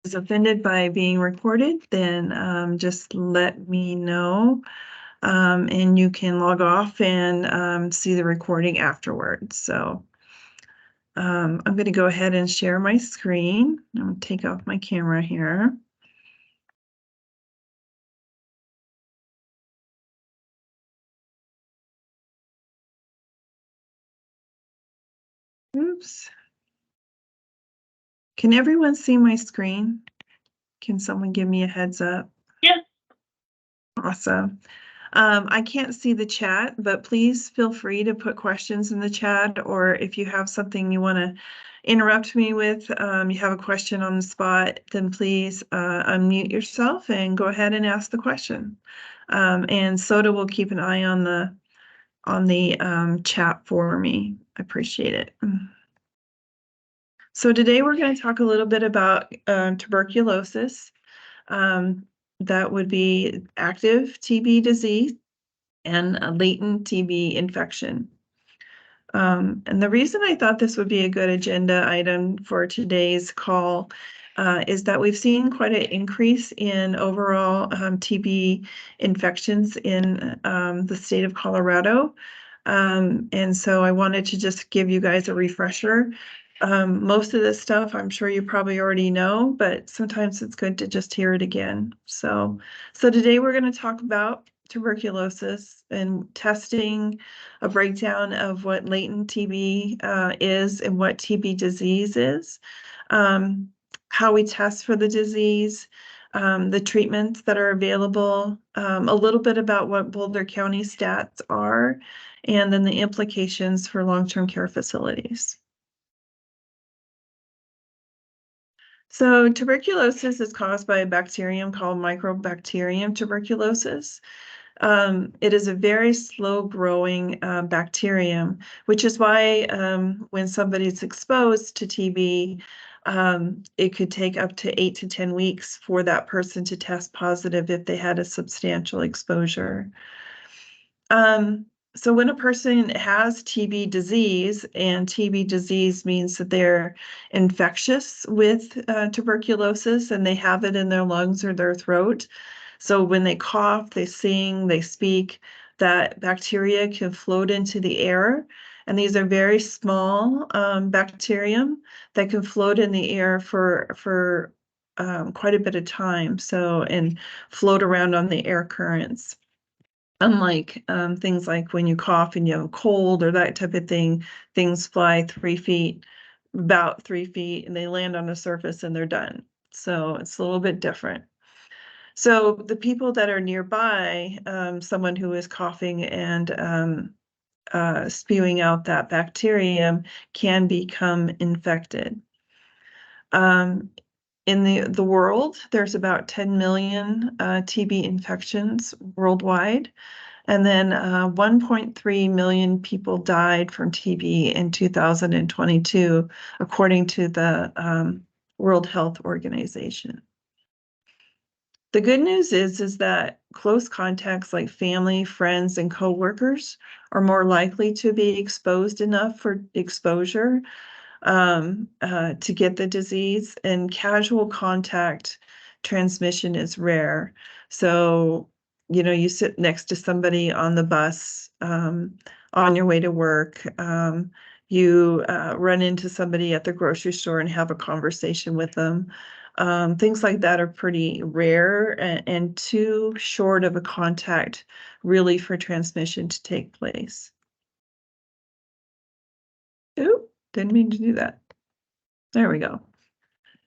is offended by being recorded, then just let me know. And you can log off and see the recording afterwards. So I'm going to go ahead and share my screen. I'm going to take off my camera here. Oops. Can everyone see my screen? Can someone give me a heads up? Yeah. Awesome. I can't see the chat, but please feel free to put questions in the chat, or if you have something you want to interrupt me with, you have a question on the spot, then please unmute yourself and go ahead and ask the question. And Soda will keep an eye on the chat for me. I appreciate it. So today we're going to talk a little bit about tuberculosis. That would be active TB disease and a latent TB infection. And the reason I thought this would be a good agenda item for today's call is that we've seen quite an increase in overall TB infections in the state of Colorado. And so I wanted to just give you guys a refresher. Most of this stuff I'm sure you probably already know, but sometimes it's good to just hear it again. So today we're going to talk about tuberculosis and testing, a breakdown of what latent TB is and what TB disease is, how we test for the disease, the treatments that are available, a little bit about what Boulder County stats are, and then the implications for long-term care facilities. So tuberculosis is caused by a bacterium called Mycobacterium tuberculosis. It is a very slow-growing bacterium, which is why when somebody's exposed to TB, it could take up to 8 to 10 weeks for that person to test positive if they had a substantial exposure. So when a person has TB disease, and TB disease means that they're infectious with tuberculosis and they have it in their lungs or their throat. So when they cough, they sing, they speak, that bacteria can float into the air. And these are very small bacterium that can float in the air for quite a bit of time. So, and float around on the air currents. Unlike things like when you cough and you have a cold or that type of thing, things fly 3 feet, about 3 feet, and they land on the surface and they're done. So it's a little bit different. So the people that are nearby, someone who is coughing and spewing out that bacterium can become infected. In the world, there's about 10 million TB infections worldwide. And then 1.3 million people died from TB in 2022, according to the World Health Organization. The good news is that close contacts like family, friends, and coworkers are more likely to be exposed enough for exposure to get the disease, and casual contact transmission is rare. So, you sit next to somebody on the bus on your way to work. You run into somebody at the grocery store and have a conversation with them. Things like that are pretty rare and too short of a contact really for transmission to take place. Ooh, didn't mean to do that. There we go.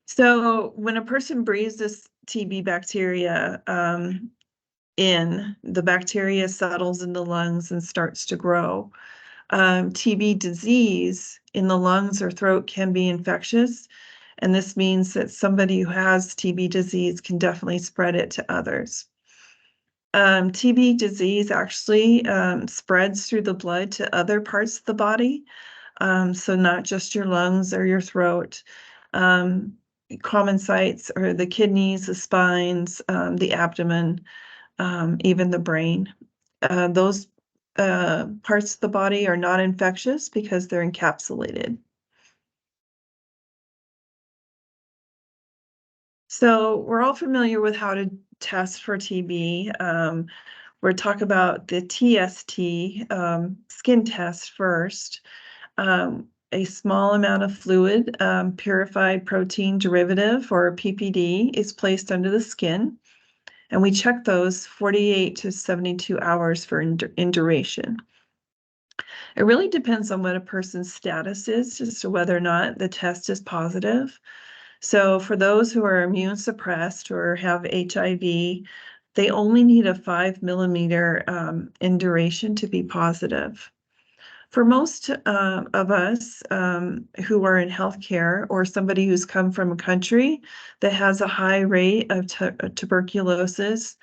So when a person breathes this TB bacteria in, the bacteria settles in the lungs and starts to grow. TB disease in the lungs or throat can be infectious, and this means that somebody who has TB disease can definitely spread it to others. TB disease actually spreads through the blood to other parts of the body, so not just your lungs or your throat. Common sites are the kidneys, the spines, the abdomen, even the brain. Those parts of the body are not infectious because they're encapsulated. So we're all familiar with how to test for TB. We're talking about the TST skin test first. A small amount of fluid, purified protein derivative, or PPD, is placed under the skin, and we check those 48 to 72 hours for in duration. It really depends on what a person's status is as to whether or not the test is positive. So for those who are immune suppressed or have HIV, they only need a 5 millimeter in duration to be positive. For most of us who are in healthcare, or somebody who's come from a country that has a high rate of tuberculosis,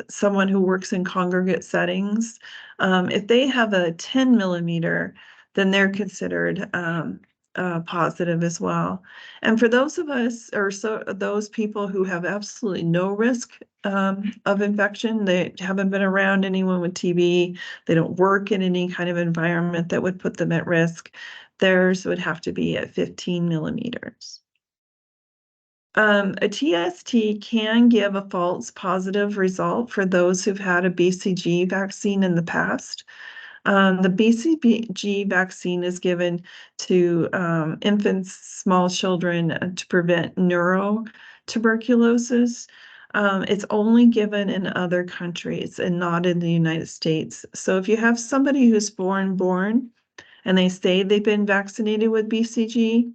someone who works in congregate settings, if they have a 10 millimeter, then they're considered positive as well. And for those of us, or so those people who have absolutely no risk of infection, they haven't been around anyone with TB, they don't work in any kind of environment that would put them at risk, theirs would have to be at 15 millimeters. A TST can give a false positive result for those who've had a BCG vaccine in the past. The BCG vaccine is given to infants, small children, to prevent neurotuberculosis. It's only given in other countries and not in the United States. So if you have somebody who's born and they say they've been vaccinated with BCG,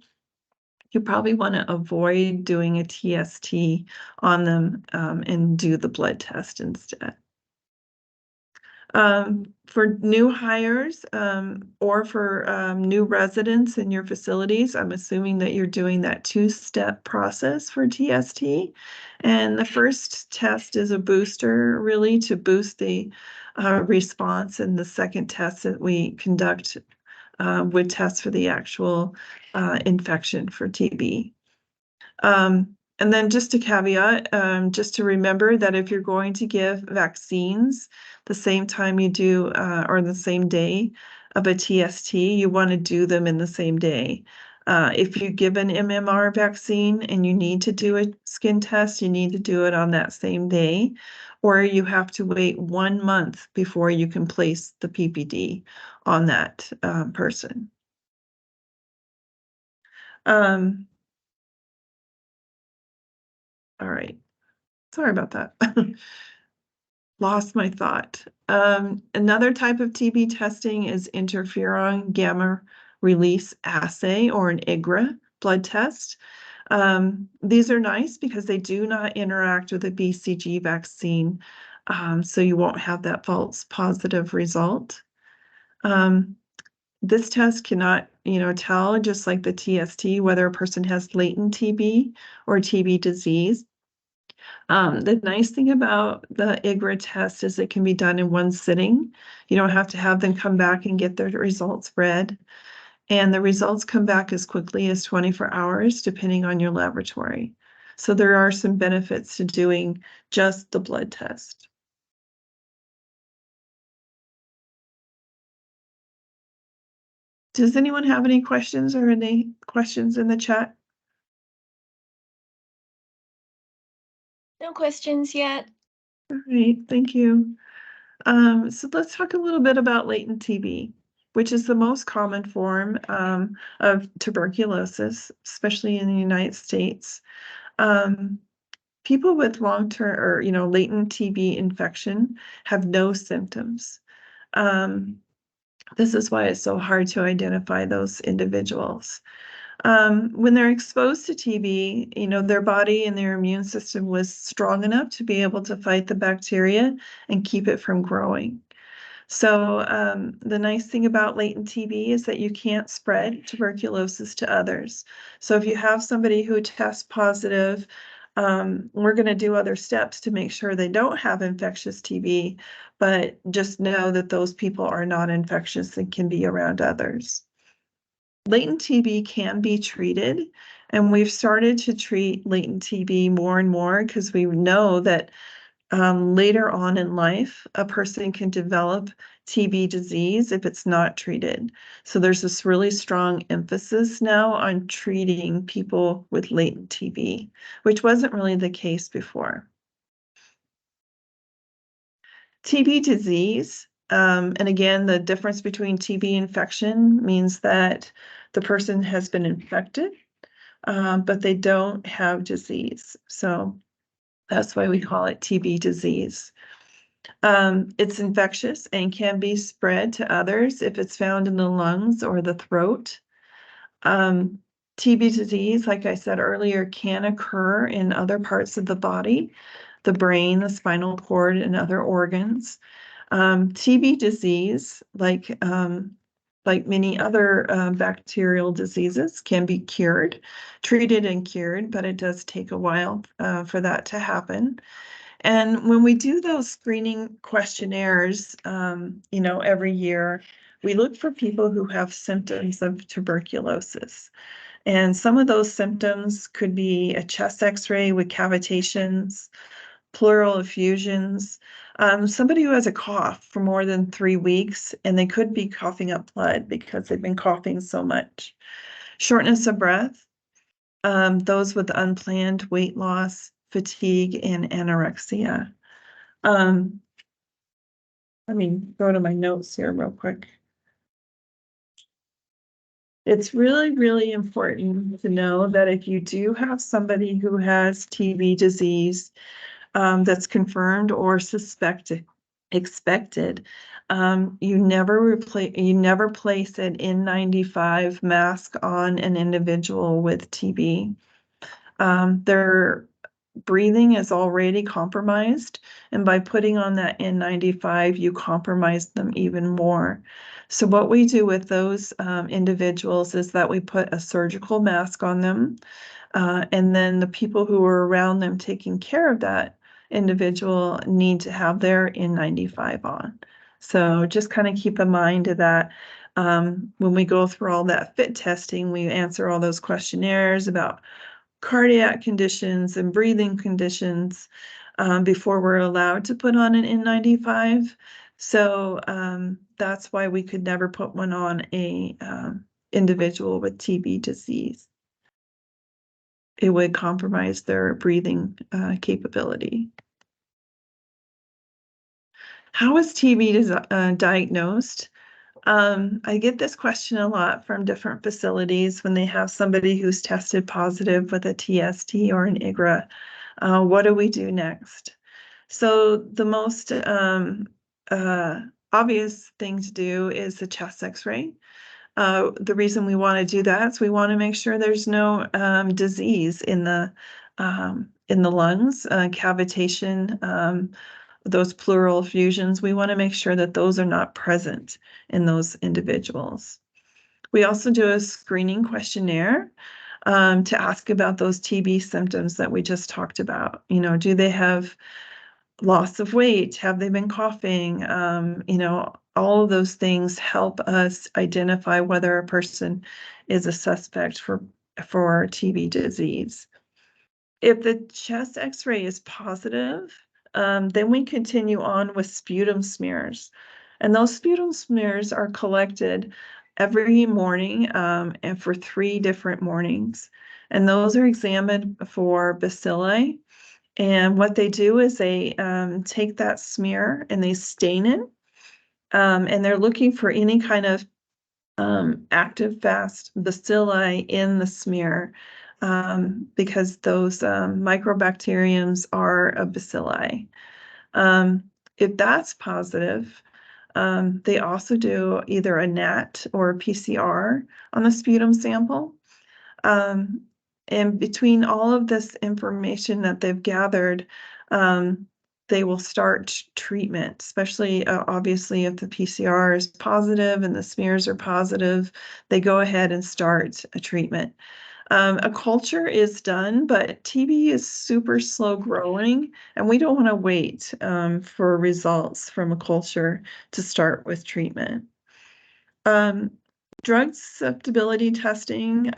you probably want to avoid doing a TST on them and do the blood test instead. For new hires or for new residents in your facilities, I'm assuming that you're doing that two-step process for TST. And the first test is a booster, really, to boost the response. And the second test that we conduct would test for the actual infection for TB. And then just a caveat, just to remember that if you're going to give vaccines the same time you do, or the same day of a TST, you want to do them in the same day. If you give an MMR vaccine and you need to do a skin test, you need to do it on that same day, or you have to wait 1 month before you can place the PPD on that person. All right. Sorry about that. Lost my thought. Another type of TB testing is interferon gamma release assay, or an IGRA blood test. These are nice because they do not interact with a BCG vaccine, so you won't have that false positive result. This test cannot, tell, just like the TST, whether a person has latent TB or TB disease. The nice thing about the IGRA test is it can be done in one sitting. You don't have to have them come back and get their results read. And the results come back as quickly as 24 hours, depending on your laboratory. So there are some benefits to doing just the blood test. Does anyone have any questions or any questions in the chat? No questions yet. All right, thank you. So let's talk a little bit about latent TB, which is the most common form of tuberculosis, especially in the United States. People with long-term or latent TB infection have no symptoms. This is why it's so hard to identify those individuals. When they're exposed to TB, their body and their immune system was strong enough to be able to fight the bacteria and keep it from growing. So the nice thing about latent TB is that you can't spread tuberculosis to others. So if you have somebody who tests positive, we're going to do other steps to make sure they don't have infectious TB, but just know that those people are not infectious and can be around others. Latent TB can be treated, and we've started to treat latent TB more and more because we know that later on in life, a person can develop TB disease if it's not treated. So there's this really strong emphasis now on treating people with latent TB, which wasn't really the case before. TB disease, and again, the difference between TB infection means that the person has been infected, but they don't have disease. So that's why we call it TB disease. It's infectious and can be spread to others if it's found in the lungs or the throat. TB disease, like I said earlier, can occur in other parts of the body, the brain, the spinal cord, and other organs. TB disease, like many other bacterial diseases, can be treated and cured, but it does take a while for that to happen. And when we do those screening questionnaires, every year, we look for people who have symptoms of tuberculosis. And some of those symptoms could be a chest x-ray with cavitations, pleural effusions, somebody who has a cough for more than 3 weeks, and they could be coughing up blood because they've been coughing so much. Shortness of breath, those with unplanned weight loss, fatigue, and anorexia. Let me go to my notes here real quick. It's really, really important to know that if you do have somebody who has TB disease that's confirmed or expected, you never place an N95 mask on an individual with TB. Their breathing is already compromised, and by putting on that N95, you compromise them even more. So what we do with those individuals is that we put a surgical mask on them, and then the people who are around them taking care of that individual need to have their N95 on. So just kind of keep in mind that when we go through all that fit testing, we answer all those questionnaires about cardiac conditions and breathing conditions before we're allowed to put on an N95. So that's why we could never put one on a individual with TB disease. It would compromise their breathing capability. How is TB diagnosed? I get this question a lot from different facilities when they have somebody who's tested positive with a TST or an IGRA. What do we do next? So the most obvious thing to do is the chest x-ray. The reason we want to do that is we want to make sure there's no disease in the lungs, cavitation, those pleural effusions. We want to make sure that those are not present in those individuals. We also do a screening questionnaire to ask about those TB symptoms that we just talked about. Do they have loss of weight? Have they been coughing? All of those things help us identify whether a person is a suspect for TB disease. If the chest x-ray is positive, then we continue on with sputum smears. And those sputum smears are collected every morning and for 3 different mornings. And those are examined for bacilli. And what they do is they take that smear and they stain it. And they're looking for any kind of active fast bacilli in the smear because those microbacteriums are a bacilli. If that's positive, they also do either a NAT or a PCR on the sputum sample. And between all of this information that they've gathered, they will start treatment, especially obviously if the PCR is positive and the smears are positive, they go ahead and start a treatment. A culture is done, but TB is super slow growing, and we don't want to wait for results from a culture to start with treatment. Drug susceptibility testing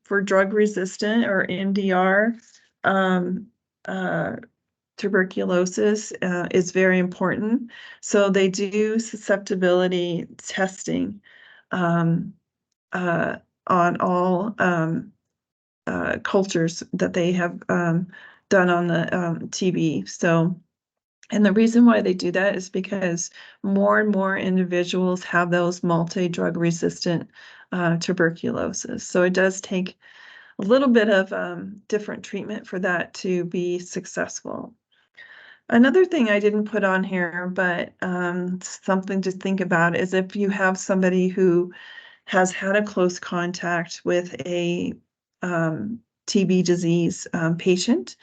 for drug resistant or MDR tuberculosis is very important. So they do susceptibility testing um, on all cultures that they have done on the TB. So, and the reason why they do that is because more and more individuals have those multi-drug resistant tuberculosis. So it does take a little bit of different treatment for that to be successful. Another thing I didn't put on here, but something to think about is if you have somebody who has had a close contact with a TB disease patient,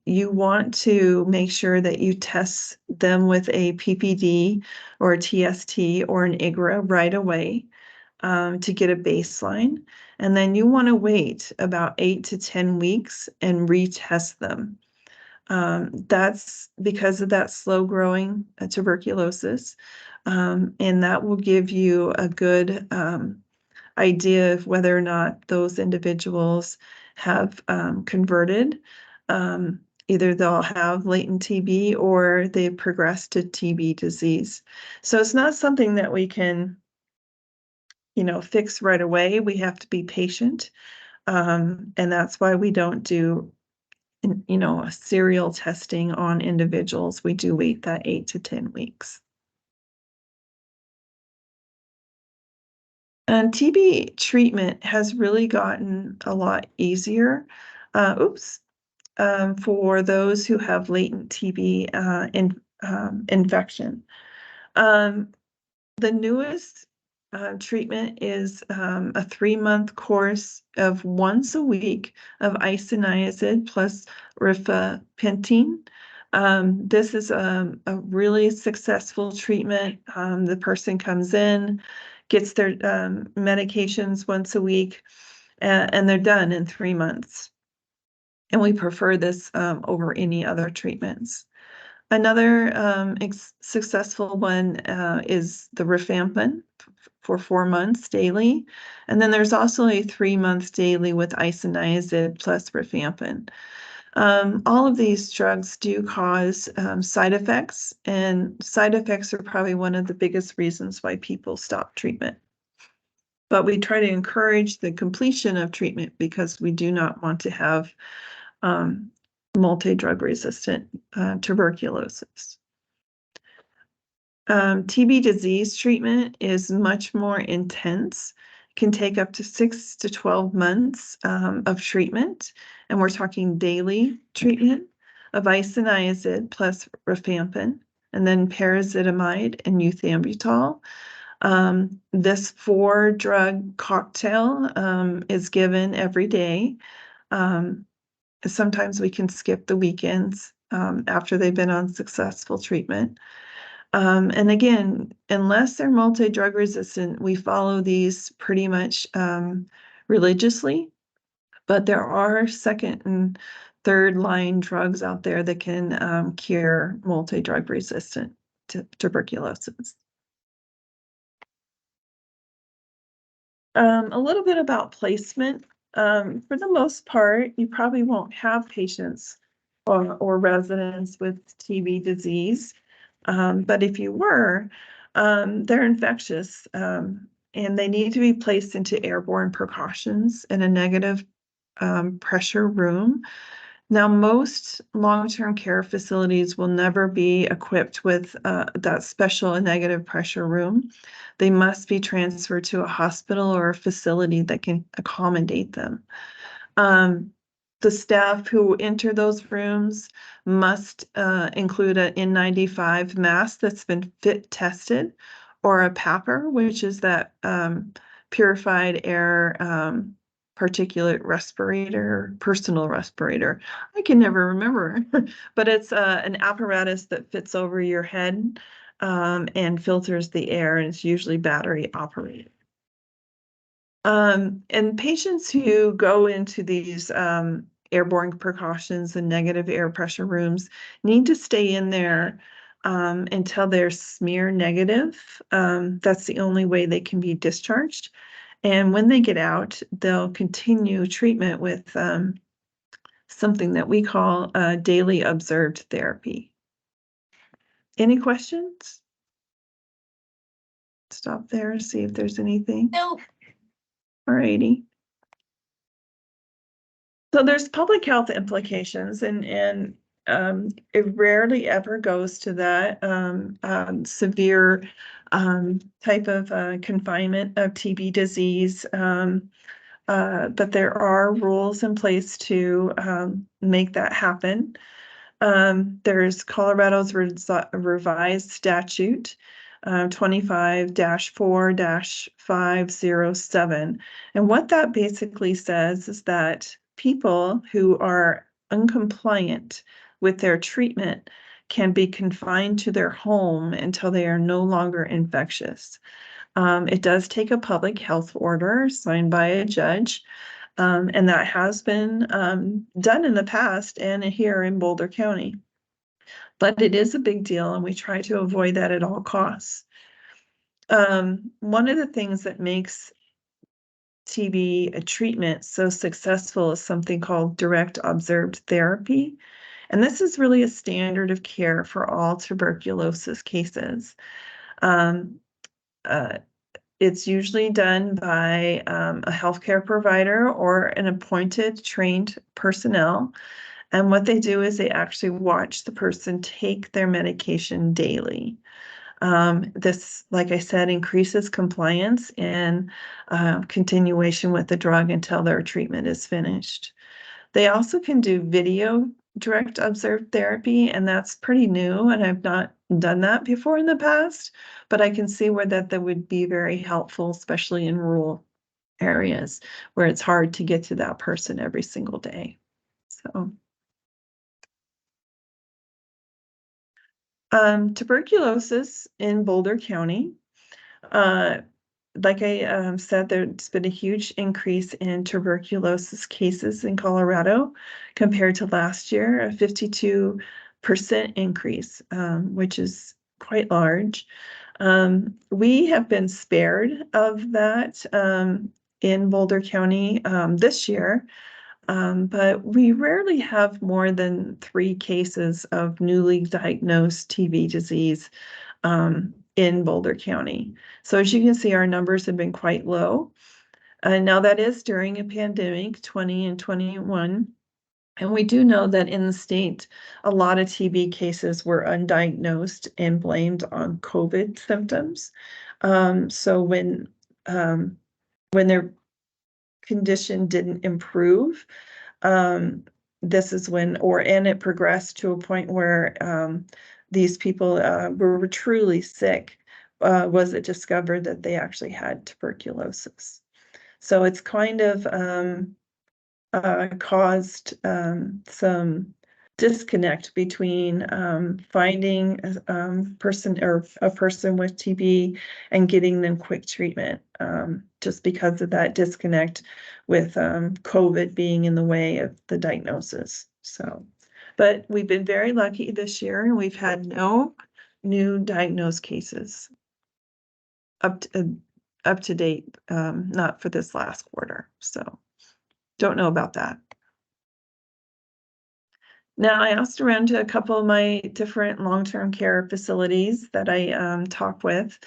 you want to make sure that you test them with a PPD or a TST or an IGRA right away to get a baseline. And then you want to wait about 8 to 10 weeks and retest them. That's because of that slow growing tuberculosis. And that will give you a good idea of whether or not those individuals have converted. Either they'll have latent TB or they've progressed to TB disease. So it's not something that we can, fix right away. We have to be patient. And that's why we don't do, a serial testing on individuals. We do wait that 8 to 10 weeks. And TB treatment has really gotten a lot easier. For those who have latent TB infection. The newest treatment is a 3-month course of once a week of isoniazid plus rifapentine. This is a really successful treatment. The person comes in, gets their medications once a week, and they're done in 3 months. And we prefer this over any other treatments. Another successful one is the rifampin for 4 months daily. And then there's also a 3 months daily with isoniazid plus rifampin. All of these drugs do cause side effects, and side effects are probably one of the biggest reasons why people stop treatment. But we try to encourage the completion of treatment because we do not want to have multi-drug resistant tuberculosis. TB disease treatment is much more intense, can take up to 6 to 12 months of treatment, and we're talking daily treatment of isoniazid plus rifampin, and then paracetamide and ethambutol. This 4-drug cocktail is given every day. Sometimes we can skip the weekends after they've been on successful treatment. And again, unless they're multi-drug resistant, we follow these pretty much religiously, but there are second and third line drugs out there that can cure multi-drug resistant tuberculosis. A little bit about placement. For the most part, you probably won't have patients or residents with TB disease. But if you were, they're infectious and they need to be placed into airborne precautions in a negative pressure room. Now, most long-term care facilities will never be equipped with that special negative pressure room. They must be transferred to a hospital or a facility that can accommodate them. The staff who enter those rooms must include an N95 mask that's been fit tested, or a PAPR, which is that purified air particulate respirator, personal respirator. I can never remember, but it's an apparatus that fits over your head and filters the air, and it's usually battery operated. And patients who go into these airborne precautions and negative air pressure rooms need to stay in there until they're smear negative. That's the only way they can be discharged. And when they get out, they'll continue treatment with something that we call daily observed therapy. Any questions? Stop there and see if there's anything. Nope. Alrighty. So there's public health implications, and it rarely ever goes to that severe type of confinement of TB disease. But there are rules in place to make that happen. There's Colorado's revised statute 25-4-507. And what that basically says is that people who are uncompliant with their treatment can be confined to their home until they are no longer infectious. It does take a public health order signed by a judge. And that has been done in the past and here in Boulder County. But it is a big deal, and we try to avoid that at all costs. One of the things that makes TB a treatment so successful is something called direct observed therapy. And this is really a standard of care for all tuberculosis cases. It's usually done by a healthcare provider or an appointed trained personnel. And what they do is they actually watch the person take their medication daily. This, like I said, increases compliance and continuation with the drug until their treatment is finished. They also can do video direct observed therapy, and that's pretty new, and I've not done that before in the past, but I can see where that would be very helpful, especially in rural areas where it's hard to get to that person every single day. So tuberculosis in Boulder County. Like I said, there's been a huge increase in tuberculosis cases in Colorado compared to last year, a 52% increase, which is quite large. We have been spared of that in Boulder County this year, but we rarely have more than 3 cases of newly diagnosed TB disease in Boulder County. So as you can see, our numbers have been quite low. Now that is during a pandemic, 20 and 21. And we do know that in the state, a lot of TB cases were undiagnosed and blamed on COVID symptoms. So when their condition didn't improve, this is when, and it progressed to a point where these people were truly sick, was it discovered that they actually had tuberculosis. So it's kind of caused some disconnect between finding a person with TB and getting them quick treatment, just because of that disconnect with COVID being in the way of the diagnosis. So, but we've been very lucky this year, and we've had no new diagnosed cases up to date, not for this last quarter. So don't know about that. Now, I asked around to a couple of my different long-term care facilities that I talk with,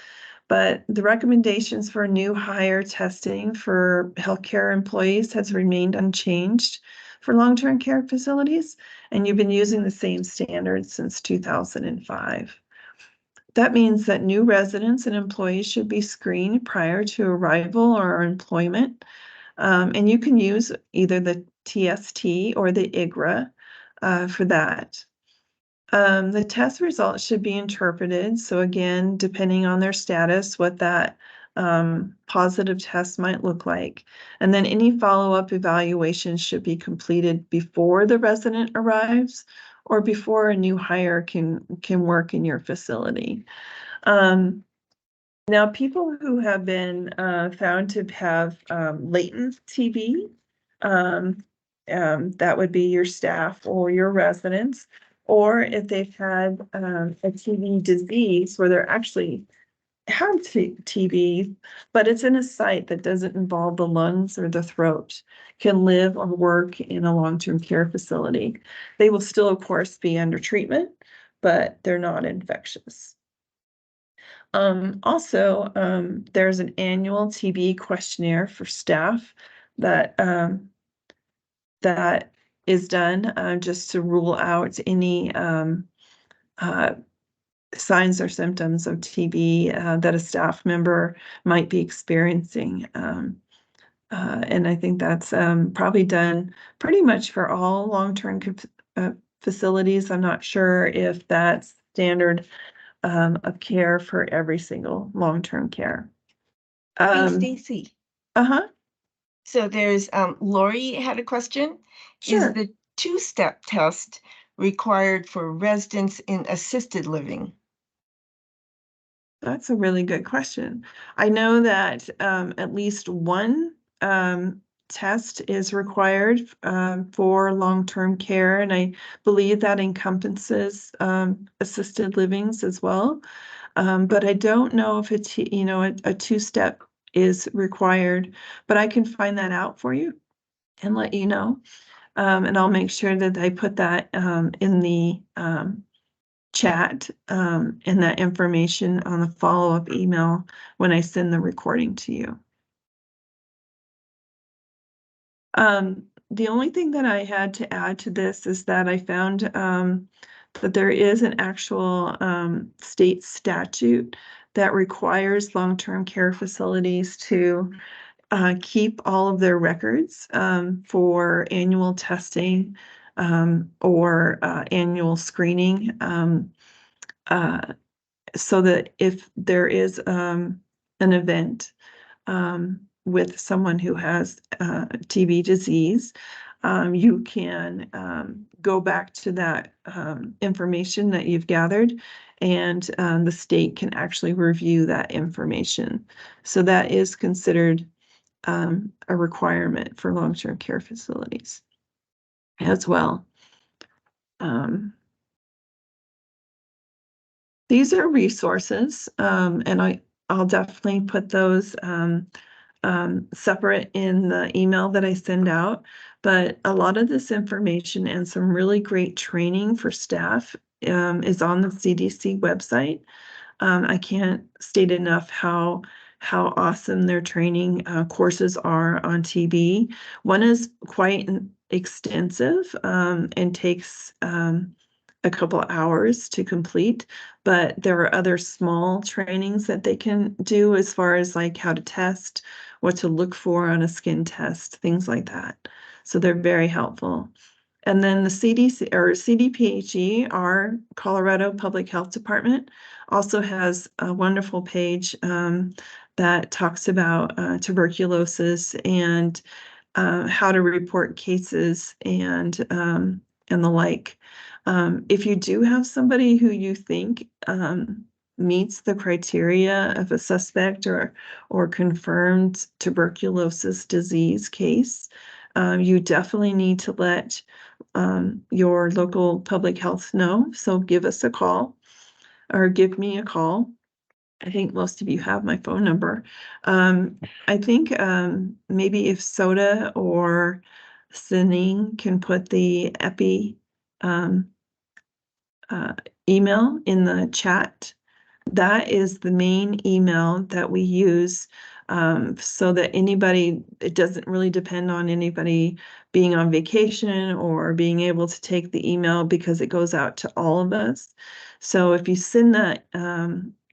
but the recommendations for new hire testing for healthcare employees has remained unchanged for long-term care facilities, and you've been using the same standards since 2005. That means that new residents and employees should be screened prior to arrival or employment, and you can use either the TST or the IGRA for that. The test results should be interpreted. So again, depending on their status, what that positive test might look like. And then any follow-up evaluations should be completed before the resident arrives or before a new hire can work in your facility. Now, people who have been found to have latent TB, that would be your staff or your residents, or if they've had a TB disease where they're actually have TB, but it's in a site that doesn't involve the lungs or the throat, can live or work in a long-term care facility. They will still, of course, be under treatment, but they're not infectious. Also, there's an annual TB questionnaire for staff that that is done just to rule out any signs or symptoms of TB that a staff member might be experiencing. And I think that's probably done pretty much for all long-term facilities. I'm not sure if that's standard of care for every single long-term care. Hey, Stacy. Uh-huh. So there's Lori had a question. Sure. Is the two-step test required for residents in assisted living? That's a really good question. I know that at least one test is required for long-term care, and I believe that encompasses assisted livings as well. But I don't know if it's, a two-step is required, but I can find that out for you and let you know. And I'll make sure that I put that in the chat and that information on the follow-up email when I send the recording to you. The only thing that I had to add to this is that I found that there is an actual state statute that requires long-term care facilities to keep all of their records for annual testing or annual screening. So that if there is an event with someone who has TB disease, you can go back to that information that you've gathered, and the state can actually review that information. So that is considered a requirement for long-term care facilities as well. These are resources, and I'll definitely put those separate in the email that I send out. But a lot of this information and some really great training for staff is on the CDC website. I can't state enough how awesome their training courses are on TB. One is quite extensive and takes a couple hours to complete, but there are other small trainings that they can do as far as like how to test, what to look for on a skin test, things like that. So they're very helpful. And then the CDC or CDPHE, our Colorado Public Health Department, also has a wonderful page that talks about tuberculosis and how to report cases and the like. If you do have somebody who you think meets the criteria of a suspect or confirmed tuberculosis disease case, you definitely need to let your local public health know. So give us a call or give me a call. I think most of you have my phone number. I think maybe if Soda or Sining can put the EPI email in the chat, that is the main email that we use so that anybody, it doesn't really depend on anybody being on vacation or being able to take the email because it goes out to all of us. So if you send that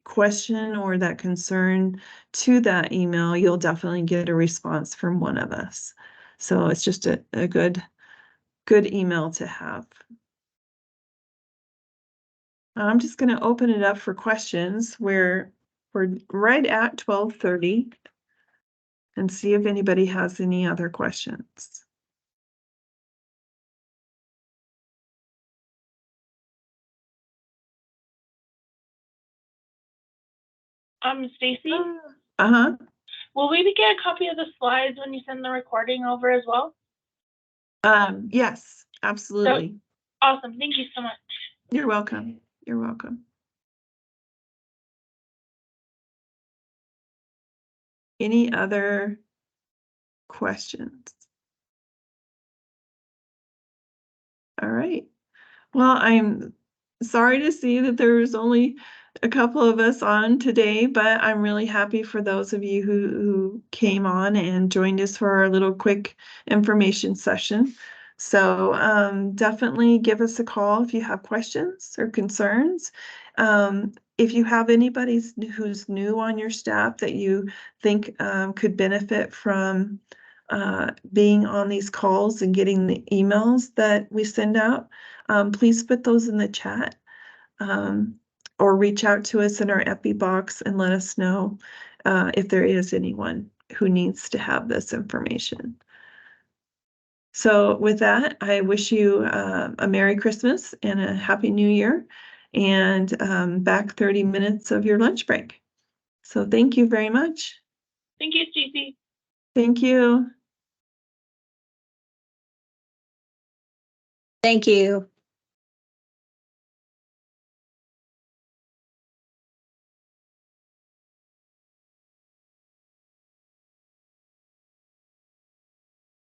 question or that concern to that email, you'll definitely get a response from one of us. So it's just a good email to have. I'm just going to open it up for questions. We're right at 12:30 and see if anybody has any other questions. Stacy, Uh-huh. will we get a copy of the slides when you send the recording over as well? Yes, absolutely. Awesome. Thank you so much. You're welcome. You're welcome. any other questions? All right. Well, I'm sorry to see that there was only a couple of us on today, but I'm really happy for those of you who came on and joined us for our little quick information session. So definitely give us a call if you have questions or concerns. If you have anybody who's new on your staff that you think could benefit from being on these calls and getting the emails that we send out, please put those in the chat or reach out to us in our Epi box and let us know if there is anyone who needs to have this information. So with that, I wish you a Merry Christmas and a Happy New Year, and back 30 minutes of your lunch break. So thank you very much. Thank you, Stacey. Thank you. Thank you.